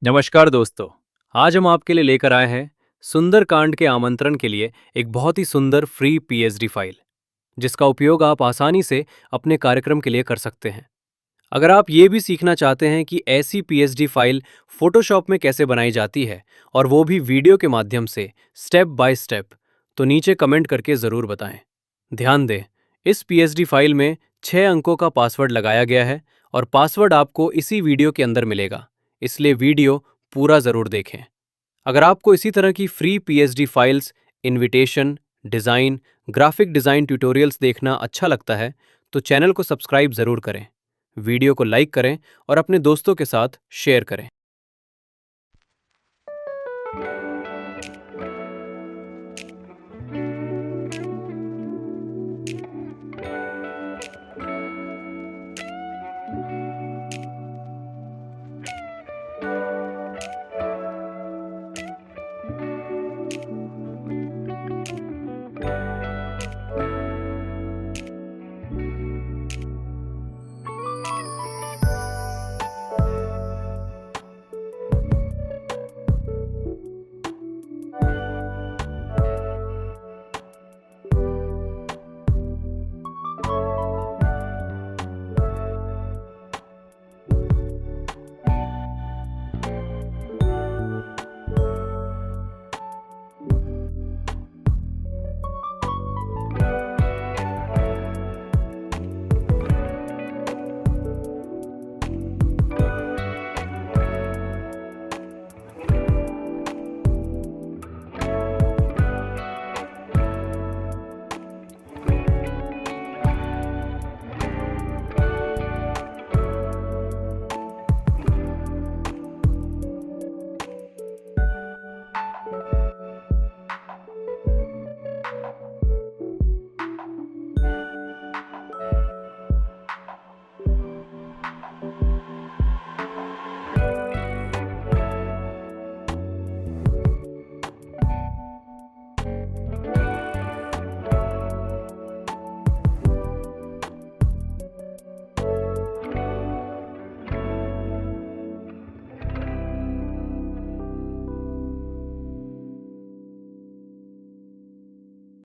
नमस्कार दोस्तों। आज हम आपके लिए लेकर आए हैं सुंदरकांड के आमंत्रण के लिए एक बहुत ही सुंदर फ्री पीएचडी फाइल, जिसका उपयोग आप आसानी से अपने कार्यक्रम के लिए कर सकते हैं। अगर आप ये भी सीखना चाहते हैं कि ऐसी पीएचडी फाइल फोटोशॉप में कैसे बनाई जाती है, और वो भी वीडियो के माध्यम से स्टेप बाय स्टेप, तो नीचे कमेंट करके ज़रूर बताएं। ध्यान दें, इस पीएचडी फाइल में 6 अंकों का पासवर्ड लगाया गया है और पासवर्ड आपको इसी वीडियो के अंदर मिलेगा, इसलिए वीडियो पूरा ज़रूर देखें। अगर आपको इसी तरह की free PhD files, invitation, design, graphic design tutorials देखना अच्छा लगता है, तो चैनल को सब्सक्राइब ज़रूर करें, वीडियो को लाइक करें और अपने दोस्तों के साथ शेयर करें।